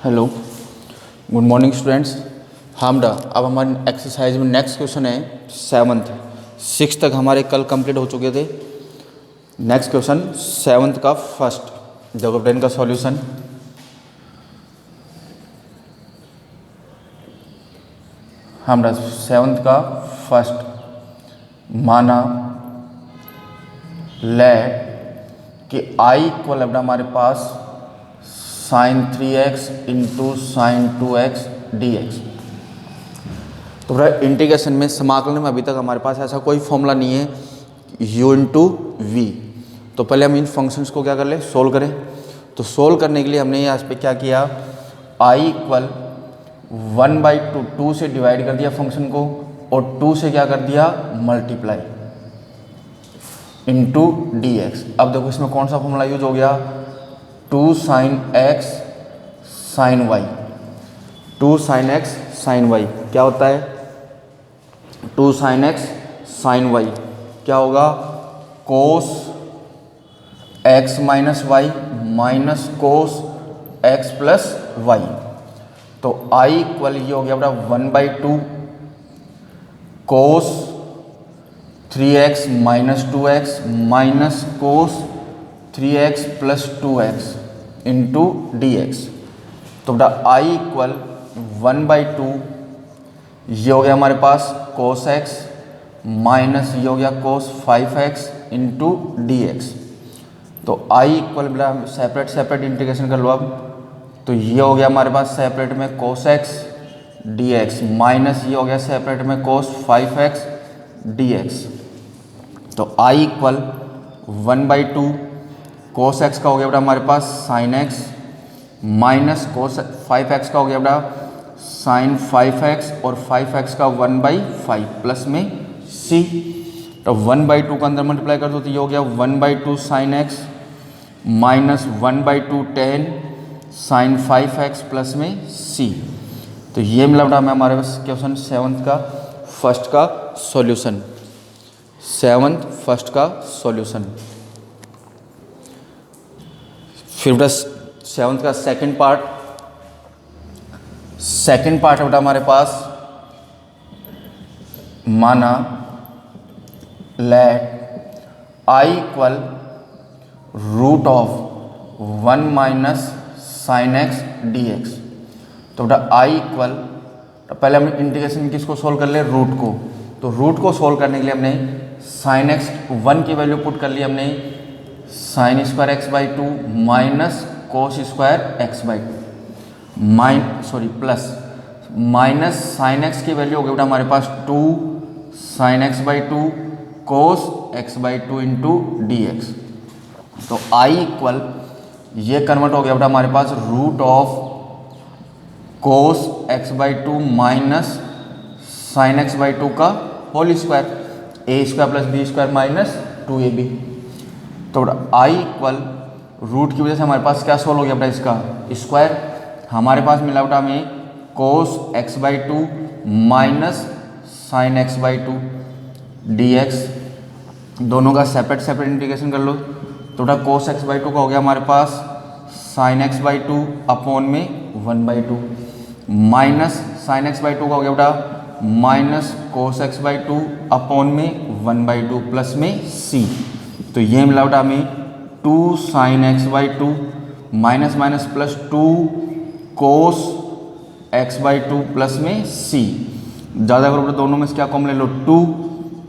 Hello, good morning students. हम अब हमारी एक्सरसाइज में नेक्स्ट क्वेश्चन है 7th। 6 तक हमारे कल कंप्लीट हो चुके थे। नेक्स्ट क्वेश्चन 7th का फर्स्ट देखो फ्रेंड का सॉल्यूशन। हमरा 7th का फर्स्ट माना लेट कि आई इक्वल हमारे पास sin 3x into sine 2x dx। तो भाई इंटीग्रेशन में समाकलन में अभी तक हमारे पास ऐसा कोई फॉर्मूला नहीं है u इंटू वी। तो पहले हम इन फंक्शंस को क्या कर ले, सोल्व करें। तो सोल्व करने के लिए हमने यहाँ पे क्या किया, i इक्वल 1/2 2 से डिवाइड कर दिया फंक्शन को और 2 से क्या कर दिया मल्टीप्लाई इंटू dx। अब देखो इसमें कौन सा फॉर्मूला यूज हो गया, 2 sin x sin y। 2 sin x sin y क्या होता है, 2 sin x sin y क्या होगा, cos x minus y minus cos x plus y. तो i इक्वल ये हो गया बेटा 1/2 cos 3x minus 2x minus cos 3x plus 2x into dx। तो बेटा i इक्वल 1/2 ये हो गया हमारे पास cos x माइनस ये हो गया cos 5x इंटू dx। तो i इक्वल बेटा सेपरेट इंटीग्रेशन कर लो अब। तो ये हो गया हमारे पास सेपरेट में cos x dx माइनस ये हो गया सेपरेट में cos 5x dx। तो i इक्वल 1/2 cos x का हो गया बेटा हमारे पास sin x minus cos 5x का हो गया बेटा sin 5x और 5x का 1/5 प्लस में c। तो 1/2 का अंदर मल्टीप्लाई कर दो तो ये हो गया 1/2 sin x minus 1/2 tan sin 5x plus में c। तो ये मिला बेटा हमें हमारे पास क्वेश्चन 7th का फर्स्ट का सॉल्यूशन। 7th फर्स्ट का सॉल्यूशन। फिर बेटा 7th का सेकंड पार्ट है बेटा हमारे पास माना let i equal root of 1 minus sine x dx। तो बेटा i इक्वल पहले हमने इंटीग्रेशन किसको सोल्व कर लिया, रूट को। तो रूट को सोल्व करने के लिए हमने साइन एक्स 1 की वैल्यू पुट कर ली हमने sine square x by 2 minus cos square x by 2 plus minus sine x की वैल्यू हो गई बेटा हमारे पास 2 sine x by 2 cos x by 2 into d x. तो आई इक्वल ये कन्वर्ट हो गया बेटा हमारे पास root of cos x by 2 minus sine x by 2 का whole square a square plus b square minus 2ab। तो आई इक्वल रूट की वजह से हमारे पास क्या सोल्व हो गया बेटा, इसका स्क्वायर हमारे पास मिला बेटा हमें कोस x by 2 minus sine x by 2 D x. दोनों का सेपरेट इंटीग्रेशन कर लो। तो बेटा कोस एक्स बाई 2 का हो गया हमारे पास साइन एक्स बाई 2 अपॉन में 1/2 माइनस साइन एक्स बाई 2 का हो गया बेटा minus cos x by 2 upon में 1/2 प्लस में c। तो ये मिला बेटा हमें 2 sine x by 2 minus minus plus 2 cos x by 2 plus में c। ज़्यादा करो बेटा दोनों में से क्या कॉमन ले लो 2।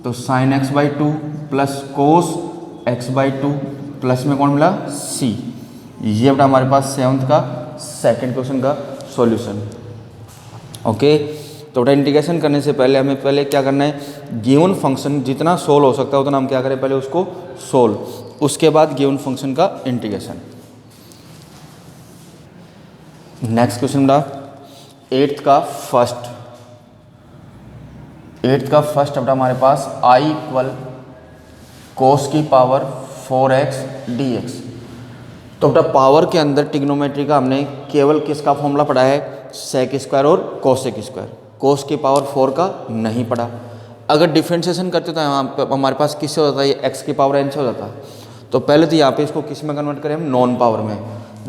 तो sign x by 2 plus cos x by 2 plus में कौन मिला c। ये बेटा हमारे पास 7th का सेकंड क्वेश्चन का सॉल्यूशन। ओके, तो बेटा इंटीग्रेशन करने से पहले हमें क्या करना है, गिवन फंक्शन जितना सोल्व हो सकता है उतना हम क्या करें, पहले उसको सोल्व, उसके बाद गिवन फंक्शन का इंटीग्रेशन। नेक्स्ट क्वेश्चन बेटा 8th का फर्स्ट बेटा हमारे पास i इक्वल कोस की पावर 4x dx। तो बेटा पावर के अंदर ट्रिग्नोमेट्री का हमने केवल किसका फॉर्मूला पढ़ा है, सेक स्क्वायर और कोसेक स्क्वायर, कोस की पावर 4 का नहीं पढ़ा। अगर डिफ्रेंशिएशन करते तो हमारे पास किससे हो जाता है, ये एक्स की पावर n से हो जाता। तो पहले तो यहाँ पे इसको किस में कन्वर्ट करें हम, नॉन पावर में।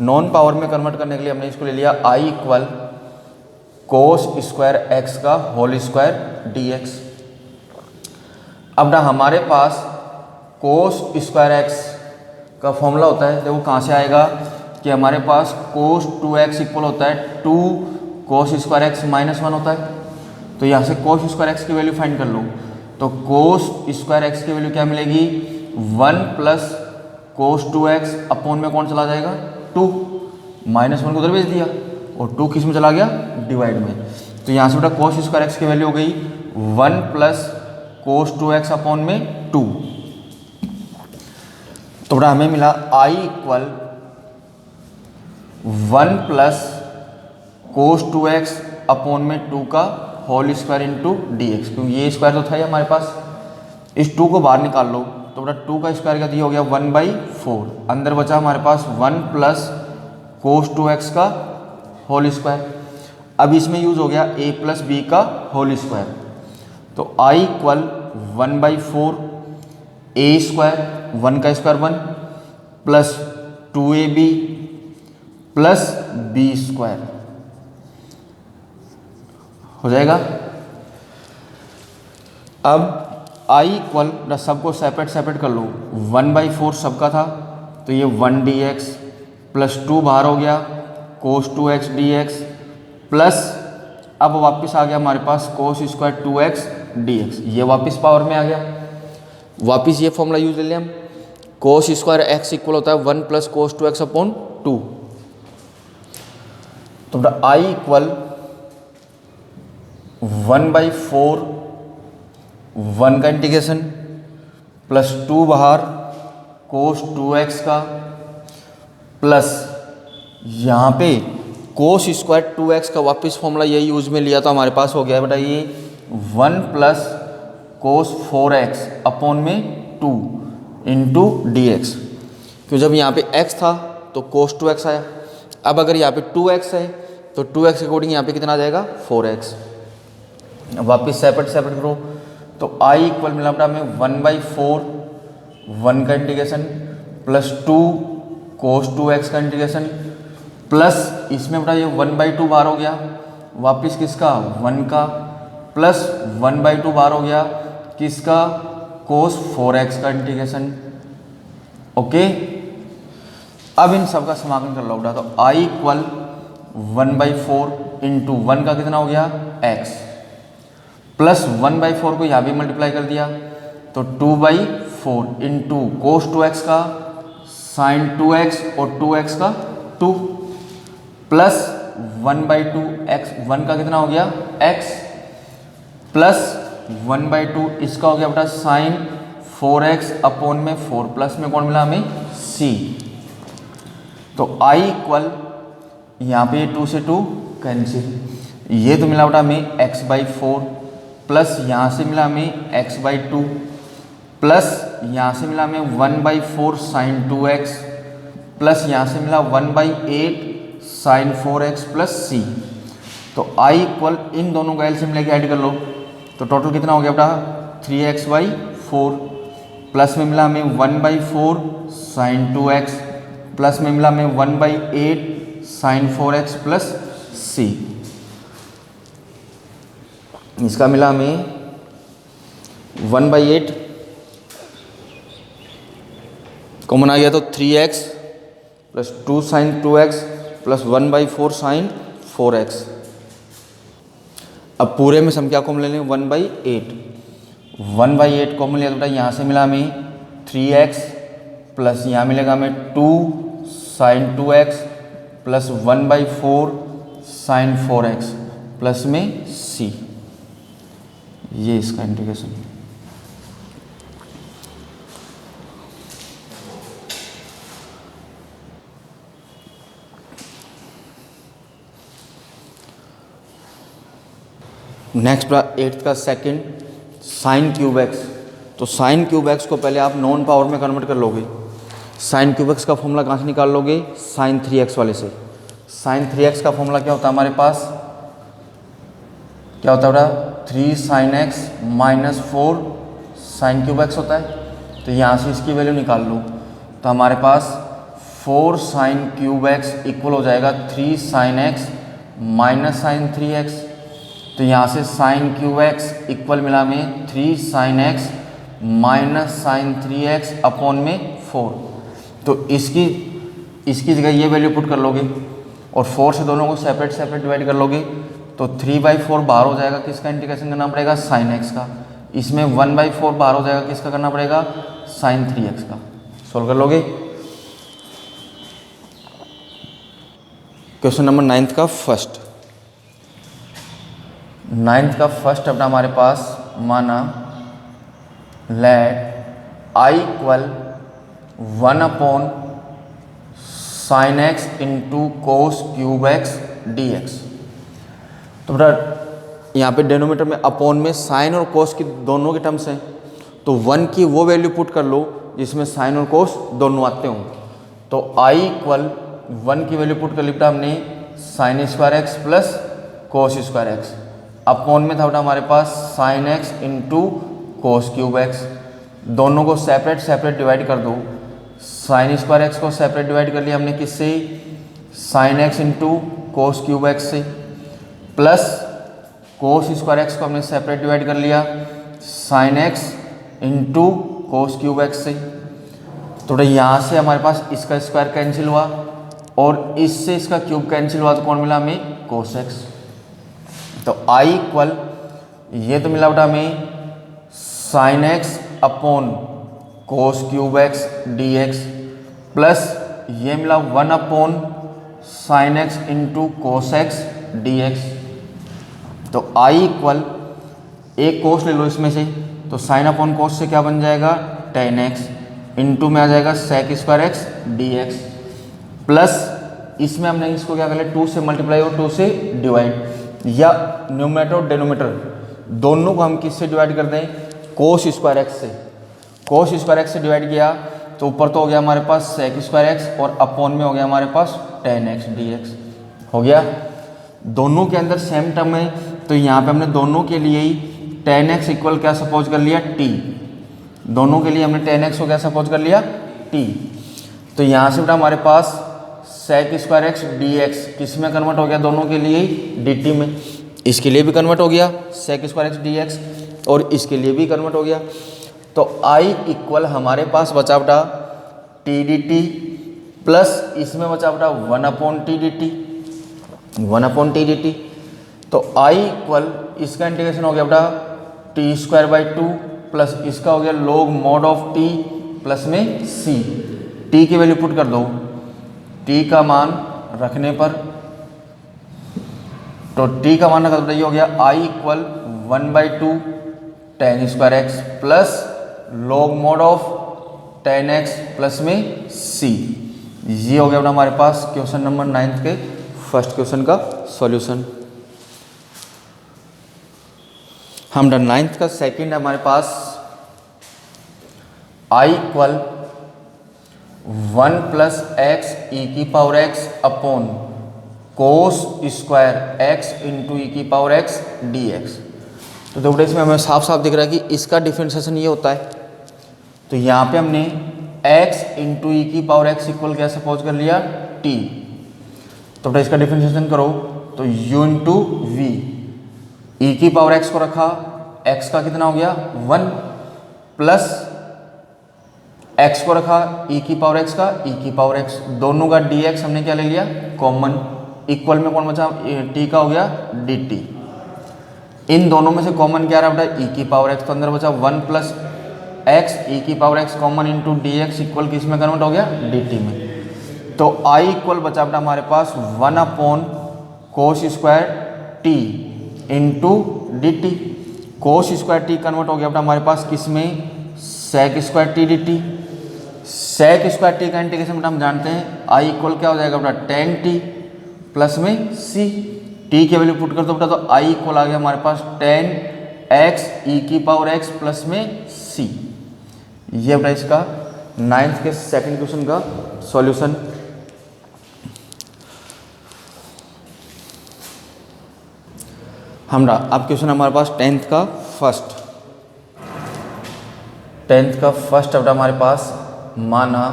नॉन पावर में कन्वर्ट करने के लिए हमने इसको ले लिया I equal cos square x का होल स्क्वायर डी एक्स। अब ना हमारे पास कोस स्क्वायर एक्स का फॉर्मूला होता है, देखो कहाँ से आएगा कि हमारे पास कोस 2x इक्वल होता है 2 कोस स्क्वायर एक्स माइनस 1 होता है। तो यहाँ से कोस स्क्वायर एक्स की वैल्यू फाइंड कर लो, तो कोस स्क्वायर एक्स की वैल्यू क्या मिलेगी 1 प्लस कोस 2x अपॉन में कौन चला जाएगा 2, माइनस 1 को उधर भेज दिया और 2 किस में चला गया डिवाइड में। तो यहाँ से बेटा कोस स्क्वायर एक्स की वैल्यू हो गई 1 प्लस कोस 2x अपॉन में 2। तो बेटा हमें मिला I equal 1 plus cos 2x upon में 2 का whole square into d x, क्योंकि ये स्क्वायर तो था ही हमारे पास। इस 2 को बाहर निकाल लो तो बेटा 2 का स्क्वायर क्या दिया हो गया 1/4, अंदर बचा हमारे पास 1 प्लस कोस 2x का होल स्क्वायर। अब इसमें यूज हो गया a प्लस बी का होल स्क्वायर, तो आई इक्वल 1/4 a स्क्वायर 1 का square 1 plus 2ab plus b square हो जाएगा। अब i इक्वल सबको सेपरेट कर लो, 1/4 सबका था तो ये 1 dx प्लस 2 बाहर हो गया कोस 2x dx प्लस अब वापस आ गया हमारे पास कोस स्क्वायर 2x dx, ये वापस पावर में आ गया। वापस ये फॉर्मूला यूज ले लिया हम, कोस स्क्वायर x इक्वल होता है 1 प्लस कोस 2x अपॉन 2। तो i इक्वल 1/4 1 का इंटीग्रेशन प्लस 2 बाहर कोस 2x का प्लस यहाँ पे कोस स्क्वायर 2x का वापस फॉर्मूला यही यूज में लिया था हमारे पास हो गया बेटा ये 1 प्लस कोस 4x अपॉन में 2 इंटू डी एक्स, क्योंकि जब यहाँ पे x था तो कोस 2x आया। अब अगर यहाँ पे 2x है तो 2x के अकॉर्डिंग यहाँ पे कितना आ जाएगा 4x। वापस सेपरेट करो तो i इक्वल मिला बेटा हमें 1/4 1 का इंटीग्रेशन प्लस 2 कोस 2x का इंटीग्रेशन प्लस इसमें बेटा ये 1/2 बाहर हो गया, वापस किसका 1 का प्लस 1/2 बाहर हो गया किसका कोस 4x का इंटीग्रेशन। ओके, अब इन सब का समाकलन कर लो बेटा, तो i इक्वल 1/4 इंटू 1 का कितना हो गया x प्लस 1/4 को यहाँ भी मल्टीप्लाई कर दिया तो 2/4 इंटू कोस 2x का साइन 2x और 2x का 2 प्लस 1/2 x 1 का कितना हो गया x प्लस 1/2 इसका हो गया बेटा साइन 4x अपॉन में 4 प्लस में कौन मिला हमें c। तो i इक्वल यहाँ पे 2 से 2 कैंसिल, ये तो मिला बेटा हमें x/4 प्लस यहाँ से मिला हमें x/2 प्लस यहाँ से मिला हमें 1/4 साइन 2x प्लस यहाँ से मिला 1/8 साइन 4x प्लस c। तो i इक्वल इन दोनों का एलसीएम लेके ऐड कर लो तो टोटल कितना हो गया बेटा 3x/4 प्लस में मिला हमें 1/4 साइन 2x प्लस में मिला हमें 1/8 साइन 4x प्लस c। इसका मिला हमें 1/8 कॉमन आ गया तो 3x plus 2 sine 2x plus 1/4 sine 4x। अब पूरे में हम क्या कॉमन ले लें 1/8 कॉमन लिया तो बेटा यहाँ से मिला हमें 3x प्लस यहाँ मिलेगा हमें 2 sine 2x plus 1/4 sine 4x plus में c, ये इसका इंटीग्रेशन। नेक्स्ट 8th का सेकंड साइन क्यूब एक्स। तो साइन क्यूब एक्स को पहले आप नॉन पावर में कन्वर्ट कर लोगे। साइन क्यूब एक्स का फॉर्मूला कहाँ से निकाल लोगे साइन 3x वाले से। साइन 3x का फॉर्मूला क्या होता है हमारे पास, क्या होता है बेटा 3 sine x minus 4 sine cube x होता है। तो यहाँ से इसकी वैल्यू निकाल लो तो हमारे पास 4 साइन क्यूब एक्स इक्वल हो जाएगा 3 sine x minus sine 3x। तो यहाँ से साइन क्यूब एक्स इक्वल मिला में 3 sine x minus sine 3x upon में 4। तो इसकी जगह ये वैल्यू पुट कर लोगे और 4 से दोनों को सेपरेट सेपरेट डिवाइड कर लोगे तो 3/4 बाहर हो जाएगा, किसका इंटीग्रेशन करना पड़ेगा, साइन एक्स का। इसमें 1/4 बाहर हो जाएगा, किसका करना पड़ेगा, साइन 3x का। सोल्व कर लोगे। क्वेश्चन नंबर 9 का फर्स्ट अपना हमारे पास माना let I equal 1 sine x into cos cube x d x. तो बेटा यहाँ पे डेनोमीटर में अपॉन में साइन और कोस की दोनों के टर्म्स हैं, तो 1 की वो वैल्यू पुट कर लो जिसमें साइन और कोस दोनों आते हों। तो आई इक्वल 1 की वैल्यू पुट कर ली बेटा हमने sine square x plus cos square x, upon में था बेटा हमारे पास sine x into cos cube x. दोनों को सेपरेट सेपरेट डिवाइड कर दो। साइन स्क्वायर एक्स को सेपरेट डिवाइड कर लिया हमने किससे, sine x into cos cube x से, प्लस कोस स्क्वायर एक्स को हमने सेपरेट डिवाइड कर लिया sine x into cos cube x से। तो यहाँ से हमारे पास इसका स्क्वायर कैंसिल हुआ और इससे इसका क्यूब कैंसिल हुआ, तो कौन मिला हमें, कोस एक्स। तो आई इक्वल ये तो मिला बेटा हमें साइन एक्स अपॉन कोस cube x d x, plus ये मिला 1 sine x into cos x d x. तो आई इक्वल एक कोस ले लो इसमें से, तो साइन अपॉन कोस से क्या बन जाएगा, tan x इंटू में आ जाएगा sec square x d x, plus इसमें हमने इसको क्या कर लिया 2 से मल्टीप्लाई और 2 से डिवाइड, या न्यूमरेटर और डेनोमीटर दोनों को हम किससे डिवाइड कर दें, कोस स्क्वायर एक्स से। कोस स्क्वायर एक्स से डिवाइड किया तो ऊपर तो हो गया हमारे पास सेक स्क्वायर एक्स और अपॉन में हो गया हमारे पास tan x dx हो गया। दोनों के अंदर सेम टर्म है, तो यहाँ पे हमने दोनों के लिए ही tan x इक्वल क्या सपोज कर लिया, t। दोनों के लिए हमने tan x को क्या सपोज कर लिया, t। तो यहाँ से बेटा हमारे पास sec square x d x किस में कन्वर्ट हो गया, दोनों के लिए डी टी में। इसके लिए भी कन्वर्ट हो गया sec square x d x और इसके लिए भी कन्वर्ट हो गया। तो आई इक्वल हमारे पास बचा बेटा टी डी टी, प्लस इसमें बचा बेटा 1/t। तो आई इक्वल इसका इंटीग्रेशन हो गया बेटा t²/2 प्लस इसका हो गया log mod of t plus में c। t की वैल्यू पुट कर दो, t का मान रखने पर, तो t का मान रखा, ये हो गया i equal 1/2 tan square x plus log mod of tan x plus में c। ये हो गया अपना हमारे पास क्वेश्चन नंबर 9 के फर्स्ट क्वेश्चन का सॉल्यूशन। हम 9 का सेकंड है हमारे पास i equal 1 plus x e की power x upon cos square x into e की पावर एक्स डी एक्स। तो देखो इसमें हमें साफ साफ दिख रहा है कि इसका डिफरेंशिएशन ये होता है। तो यहाँ पे हमने x इंटू ई की पावर x इक्वल क्या सपोज कर लिया, t। तो बेटा इसका डिफरेंशिएशन करो तो u इंटू वी, ई की पावर x को रखा, x का कितना हो गया 1, प्लस x को रखा e की पावर x का e की पावर x, दोनों का dx हमने क्या ले लिया कॉमन, इक्वल में कौन बचा t का हो गया dt। इन दोनों में से कॉमन क्या रहा बेटा e की पावर x, तो अंदर बचा 1 प्लस x e की power x common into d x equal किस में कन्वर्ट हो गया dt में। तो i इक्वल बचा बेटा हमारे पास 1 cos square t into d t. Cos square t convert हो गया बेटा हमारे पास किस में, sec square t d t. Sec square t का इंटीग्रेशन बेटा हम जानते हैं i इक्वल क्या हो जाएगा बेटा tan t प्लस में c। t की वैल्यू पुट कर दो बेटा, तो i इक्वल आ गया हमारे पास tan x e की पावर x प्लस में c। ये बेटा इसका 9th के सेकंड क्वेश्चन का सॉल्यूशन। हमरा अब क्वेश्चन हमारे पास 10th का फर्स्ट अपना हमारे पास माना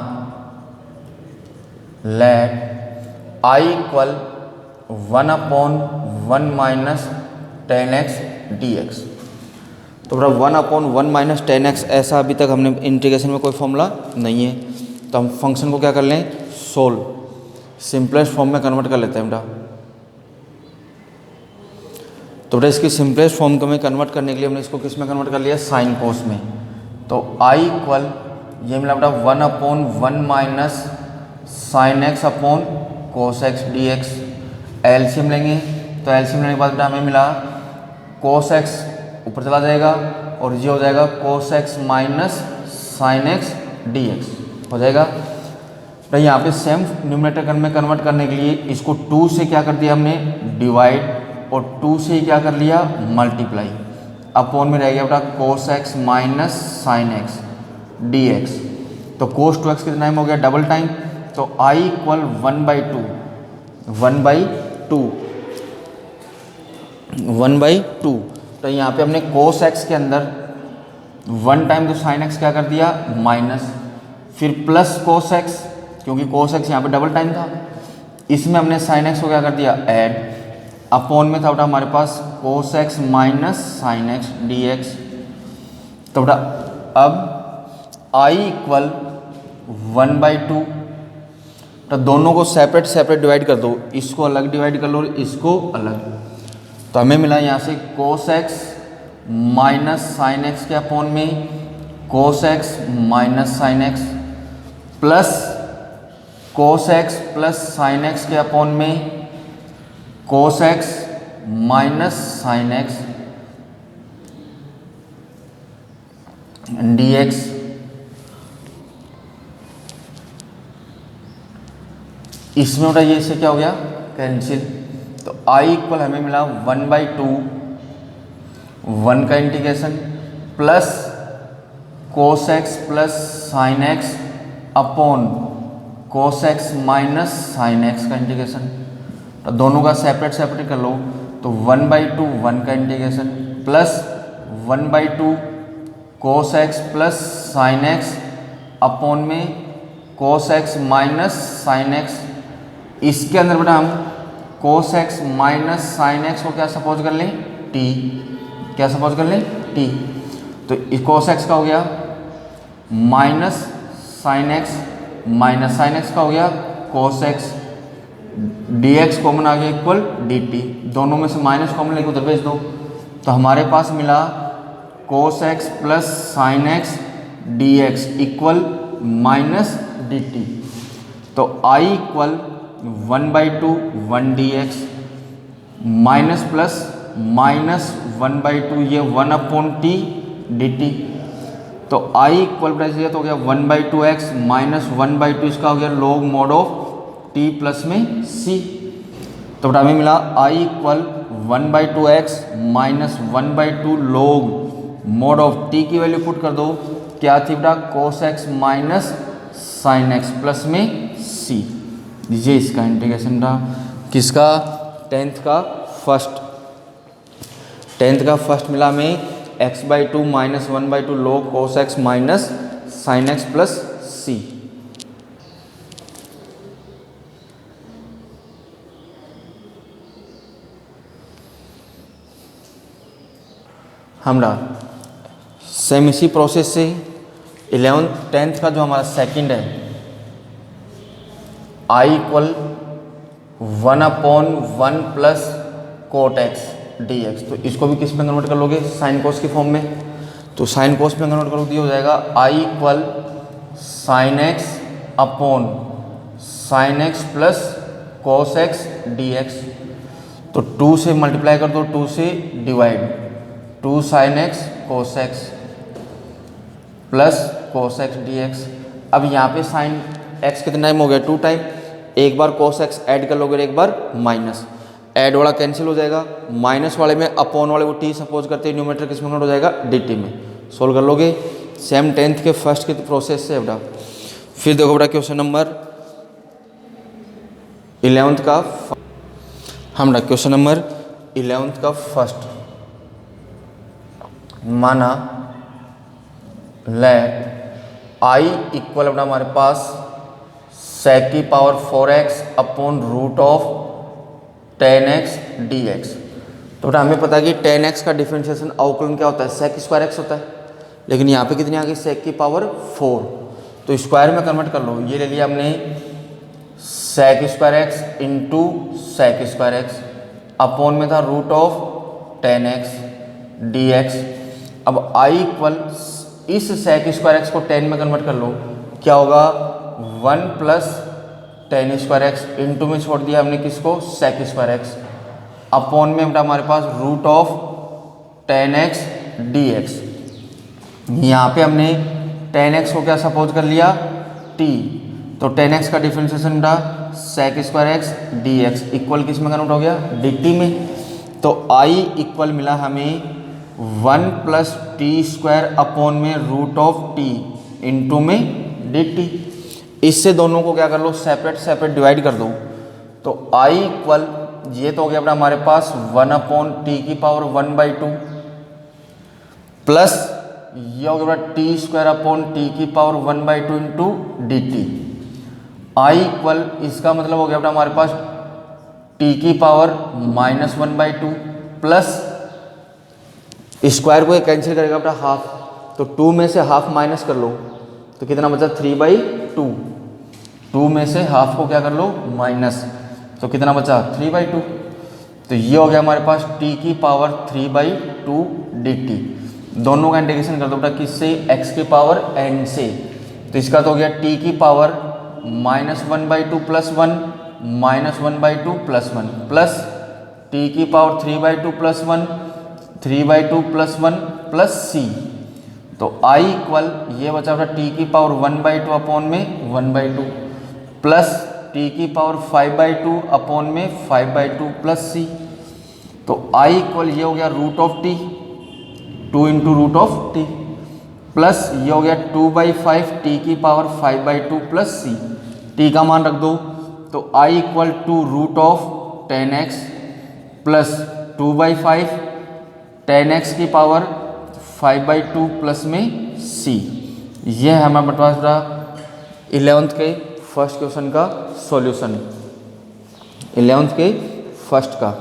let I equal 1/1 minus 10x dx। तो बड़ा 1/1 माइनस 10x, ऐसा अभी तक हमने इंटीग्रेशन में कोई फॉर्मूला नहीं है, तो हम फंक्शन को क्या कर लें, सोल्व, सिंपलेस्ट फॉर्म में कन्वर्ट कर लेते हैं बेटा। तो बेटा इसकी सिंपलेस्ट फॉर्म को में कन्वर्ट करने के लिए हमने इसको किस में कन्वर्ट कर लिया, साइन कोस में। तो आई इक्वल ये मिला बेटा 1/1 minus sine x upon cos x d x. LCM लेंगे, तो एलसीएम लेने के बाद बेटा हमें मिला कोस एक्स ऊपर चला जाएगा और ये हो जाएगा cos x minus sine x d x हो जाएगा। तो यहाँ पे सेम न्यूमरेटर में कन्वर्ट करने के लिए इसको 2 से क्या कर दिया हमने, डिवाइड, और 2 से ही क्या कर लिया, मल्टीप्लाई। अपॉन में रह गया बेटा cos x minus sine x d x. तो कोस 2x कितना टाइम हो गया, डबल टाइम। तो i इक्वल 1/2 तो यहाँ पे हमने कोस x के अंदर 1 टाइम तो साइन x क्या कर दिया, माइनस, फिर प्लस कोस x, क्योंकि कोस x यहाँ पे डबल टाइम था, इसमें हमने साइन x को क्या कर दिया, ऐड। अपॉन में था बेटा हमारे पास कोस x minus sine x d x. तो बेटा अब i इक्वल 1/2, तो दोनों को सेपरेट सेपरेट डिवाइड कर दो, इसको अलग डिवाइड कर लो और इसको अलग। तो हमें मिला यहाँ से कोस x माइनस साइन एक्स के अपॉन में कोस x minus sine x, plus कोस x प्लस साइन एक्स के अपॉन में कोस x minus sine x d x. इसमें बेटा ये से क्या हो गया, कैंसिल। तो i इक्वल हमें मिला 1/2 1 का integration plus cos x plus sine x upon कोस x माइनस साइन एक्स का इंटीग्रेशन। तो दोनों का सेपरेट सेपरेट कर लो, तो 1/2 1 का इंटीग्रेशन प्लस 1/2 कोस x plus sine x upon में कोस x माइनस साइन एक्स। इसके अंदर बेटा हम कोस x माइनस साइन एक्स को क्या सपोज कर लें, t, क्या सपोज कर लें, t। तो कोस x का हो गया minus sine x, minus sine x का हो गया कोस x, dx कॉमन आ गया इक्वल dt, दोनों में से माइनस कॉमन लेके उधर भेज दो। तो हमारे पास मिला कोस x plus sign x dx equal minus dt। तो i equal 1/2 1 dx minus plus minus 1/2 ये 1/t dt। तो i इक्वल तो हो गया 1/2x माइनस 1/2 इसका हो गया log mode of t plus में c। तो बेटा हमें मिला i equal 1/2x minus 1/2 log mode of t की वैल्यू पुट कर दो, क्या थी बेटा, कोस x minus sine x plus में c। ये इसका इंटीग्रेशन रहा, किसका, 10th का फर्स्ट मिला हमें x/2 माइनस 1/2 लॉग कोस x minus sine x plus c। हमरा सेम इसी प्रोसेस से 10th का जो हमारा सेकंड है, i equal 1/1 plus cot x d x. तो इसको भी किस में कन्वर्ट कर लोगे, साइन कोस की फॉर्म में। तो साइन कोस में कन्वर्ट करोगे हो जाएगा i equal sine x upon sine x plus cos x d x. तो 2 से मल्टीप्लाई कर दो, 2 से डिवाइड, 2 साइन एक्स कोस x plus cos x d x. अब यहाँ पे साइन एक्स कितना टाइम हो गया, 2 टाइम, एक बार कोस एक्स ऐड कर लोगे, एक बार माइनस, ऐड वाला कैंसिल हो जाएगा, माइनस वाले में अपॉन वाले को t सपोज करते हैं, न्यूमरेटर किस में कन्वर्ट हो जाएगा, dt में। सोल्व कर लोगे सेम 10th के फर्स्ट के प्रोसेस से बेटा। फिर देखो बेटा क्वेश्चन नंबर 11th का, हम क्वेश्चन नंबर 11th का फर्स्ट, माना लेट i इक्वल अपना हमारे पास सेक की power 4x upon root of 10x dx। तो बेटा हमें पता है कि 10x का डिफरेंशिएशन अवकलन क्या होता है, सेक स्क्वायर एक्स होता है, लेकिन यहाँ पे कितनी आ गई, सेक की पावर 4, तो स्क्वायर में कन्वर्ट कर लो। ये ले लिया हमने sec square x into sec square x, upon में था रूट ऑफ 10x dx। अब I इक्वल इस सेक स्क्वायर एक्स को 10 में कन्वर्ट कर लो, क्या होगा 1 प्लस 10 स्क्वायर एक्स, इंटू में छोड़ दिया हमने किसको, सेक स्क्वायर एक्स, अपॉन में बेटा हमारे पास रूट ऑफ 10x dx। यहाँ पे हमने 10x को क्या सपोज कर लिया, t, तो 10x का डिफरेंशिएशन बेटा sec square x dx equal किस में कन्वर्ट हो गया, dt में। तो I इक्वल मिला हमें 1 प्लस टी स्क्वायर अपॉन में रूट ऑफ t इंटू में dt। इससे दोनों को क्या कर लो, सेपरेट सेपरेट डिवाइड कर दो। तो I इक्वल ये तो हो गया अपना हमारे पास 1 अपॉन टी की पावर 1/2 प्लस ये हो गया टी स्क्वायर अपॉन टी की power 1/2 into d T. I equal इसका मतलब हो गया अपना हमारे पास टी की पावर -1/2 प्लस स्क्वायर को कैंसिल करेगा अपना हाफ, तो 2 में से हाफ माइनस कर लो तो कितना बचा 3/2। 2 में से हाफ को क्या कर लो माइनस, तो कितना बचा 3/2। तो ये हो गया हमारे पास t की पावर 3/2 dt। दोनों का इंटीग्रेशन कर दो बेटा किससे, x की पावर n से, तो इसका तो हो गया t की power -1/2 plus 1 -1/2 plus 1 plus t की power 3/2 plus 1 3/2 plus 1 plus c। तो I इक्वल ये बचा बेटा t की पावर 1/2 अपॉन में 1/2 प्लस t की पावर 5/2 अपॉन में 5/2 प्लस c। तो I इक्वल ये हो गया root of t, 2 into root of t, plus ये हो गया 2/5 t की पावर 5/2 प्लस c। t का मान रख दो, तो I equal to root of 10x plus 2/5 10x की पावर 5/2 प्लस में c। ये है हमारे बटवारा 11th के फर्स्ट क्वेश्चन का सॉल्यूशन, 11th के फर्स्ट का।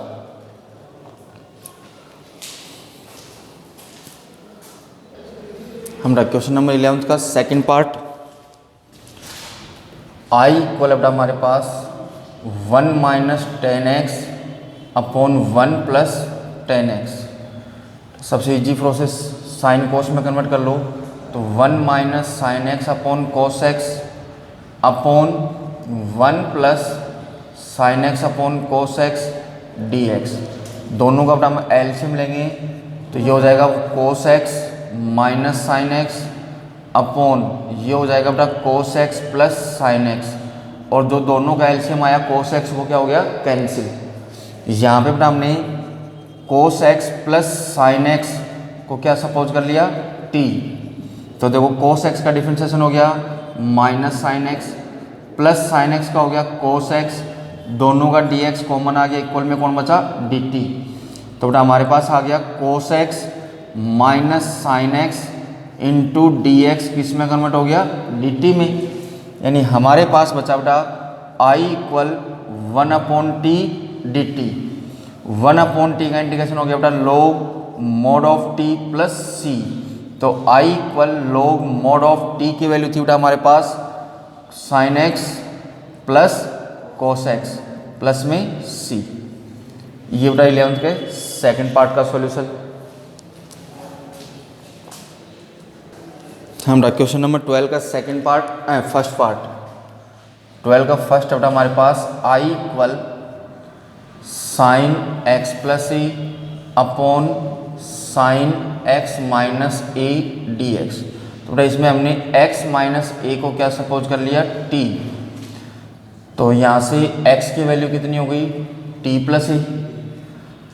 हमारा क्वेश्चन नंबर 11th का सेकंड पार्ट। I इक्वल अपना हमारे पास 1 minus 10x upon 1 plus 10x। सबसे इजी प्रोसेस साइन कोस में कन्वर्ट कर लो, तो 1 minus sine x upon cos x upon 1 plus sine x upon cos x d x. दोनों का अपना हम एलसीएम लेंगे, तो ये हो जाएगा cos x minus sine x upon ये हो जाएगा बेटा कोस एक्स प्लस साइन एक्स, और जो दोनों का एलसीएम आया कोस एक्स वो क्या हो गया कैंसिल। यहाँ पे बेटा हमने कोस एक्स प्लस साइन एक्स को क्या सपोज कर लिया t, तो देखो कोस एक्स का डिफरेंशिएशन हो गया minus sine x plus sine x का हो गया कोस एक्स, दोनों का dx कॉमन आ गया, इक्वल में कौन बचा dt। तो बेटा हमारे पास आ गया cos x minus sine x into d x किस में कन्वर्ट हो गया dt में, यानी हमारे पास बचा बेटा I equal 1 upon t d t. 1 upon t का इंटीग्रेशन हो गया बेटा log mod of t plus c, तो I equal log mod of t की वैल्यू थी बेटा हमारे पास sine x plus cos x plus में c। ये बेटा 11th के सेकंड पार्ट का सॉल्यूशन। हम क्वेश्चन नंबर 12 का सेकंड पार्ट फर्स्ट पार्ट। 12 का फर्स्ट बेटा हमारे पास I equal sign x plus A upon sine x minus A D x. तो बेटा इसमें हमने x माइनस ए को क्या सपोज कर लिया t, तो यहाँ से x की वैल्यू कितनी हो गई t प्लस ए,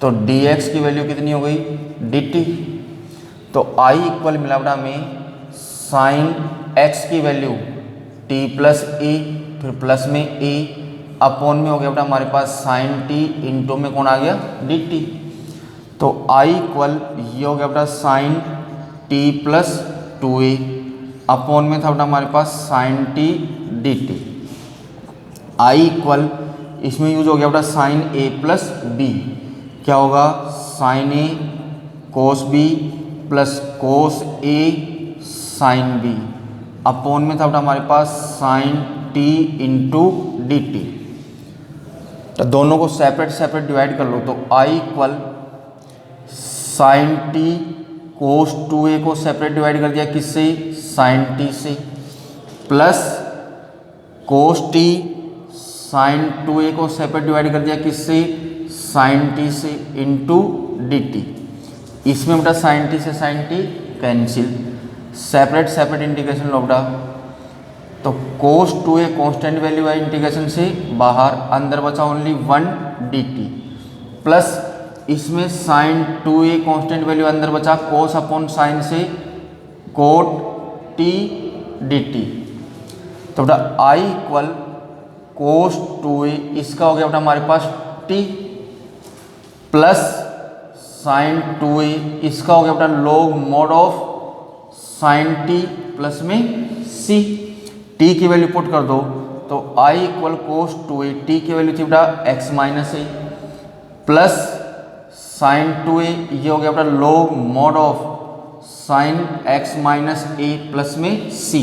तो dx की वैल्यू कितनी हो गई dt। तो I इक्वल मिला बेटा हमें साइन x की वैल्यू t प्लस ए फिर प्लस में a अपॉन में हो गया बेटा हमारे पास साइन t इंटू में कौन आ गया dt। तो I इक्वल ये हो गया बेटा sign t plus 2a upon में था बेटा हमारे पास sine t dt। I equal, इसमें यूज हो गया बेटा साइन ए प्लस बी, क्या होगा sine a cos b plus cos a sine b, upon में था बेटा हमारे पास sine t into d t. तो दोनों को सेपरेट सेपरेट डिवाइड कर लो, तो I equal sine t cos 2a को सेपरेट डिवाइड कर दिया किससे, साइन टी से, plus cos t sine 2a को सेपरेट डिवाइड कर दिया किससे, साइन टी से, इंटू डी टी। इसमें बेटा साइन टी से sine t cancel, separate separate integration लो बेटा, तो कोस 2a कांस्टेंट वैल्यू है इंटीग्रेशन से बाहर, अंदर बचा ओनली 1 डी टी, प्लस इसमें साइन 2a कांस्टेंट वैल्यू अंदर बचा, कोस अपॉन साइन से कोट टी डी टी। तो बेटा आई इक्वल कोस 2a, इसका हो गया बेटा हमारे पास t, प्लस साइन 2a, इसका हो गया बेटा log mod of sine t plus में c, t की वैल्यू पुट कर दो, तो i equal cos 2a, t की वैल्यू थी बेटा x माइनस ए, प्लस साइन 2a, ये हो गया बेटा log mod of sine x minus A plus में c,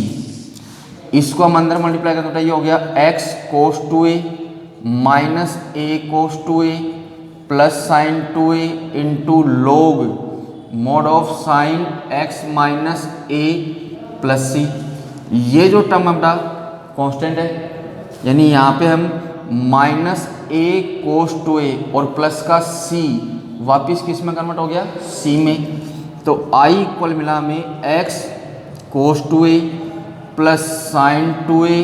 इसको हम अंदर मल्टीप्लाई करते हैं, ये हो गया x cos 2a minus a cos 2a plus sign 2a into log mod of sine x minus a plus c। ये जो टर्म है बेटा कॉन्स्टेंट है, यानी यहाँ पे हम माइनस a कोस 2a और प्लस का c वापिस किस में कन्वर्ट हो गया, c में। तो i इक्वल मिला हमें x cos 2a plus sign 2a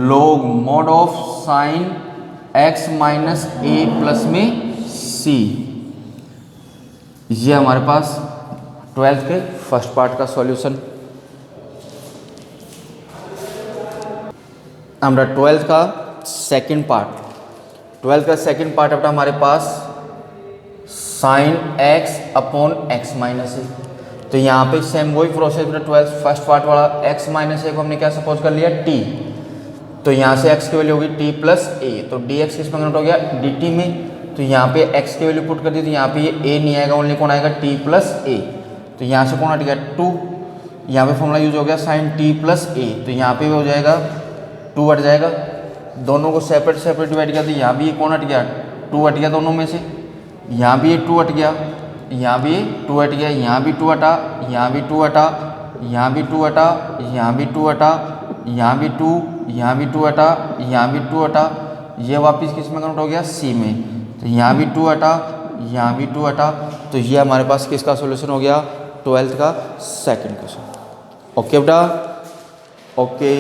log mod of sine x minus a plus में c। ये हमारे पास 12th के फर्स्ट पार्ट का सॉल्यूशन। हमारा 12th का सेकंड पार्ट, 12th का सेकंड पार्ट अपना हमारे पास sine x upon x minus a. तो यहाँ पे सेम वही प्रोसेस बेटा 12th फर्स्ट पार्ट वाला, x माइनस ए को हमने क्या सपोज कर लिया t, तो यहाँ से x की वैल्यू होगी t प्लस ए, तो dx किस में कन्वर्ट हो गया dt में, तो यहाँ पे x की वैल्यू पुट कर दी, तो यहाँ पे ये a नहीं आएगा, ओनली कौन आएगा t प्लस ए, तो यहाँ से कौन हट गया 2, यहाँ पे फॉर्मूला यूज हो गया साइन t प्लस ए, तो यहाँ पे हो जाएगा 2 हट जाएगा, दोनों को सेपरेट सेपरेट डिवाइड किया, तो यहाँ भी ये कौन हट गया 2 हट गया दोनों में से, यहाँ भी ये 2 हट गया, यहाँ भी 2 हट गया, यहाँ भी 2 हटा, यहाँ भी 2 हटा, यहाँ भी 2 हटा, यहाँ भी 2 हटा, यहाँ भी 2, यहाँ भी 2 हटा, यहाँ भी 2 हटा, ये वापस किस में कन्वर्ट हो गया c में, तो यहाँ भी 2 हटा, यहाँ भी 2 हटा, तो ये हमारे पास किसका सॉल्यूशन हो गया 12th का सेकंड क्वेश्चन। ओके बेटा, ओके।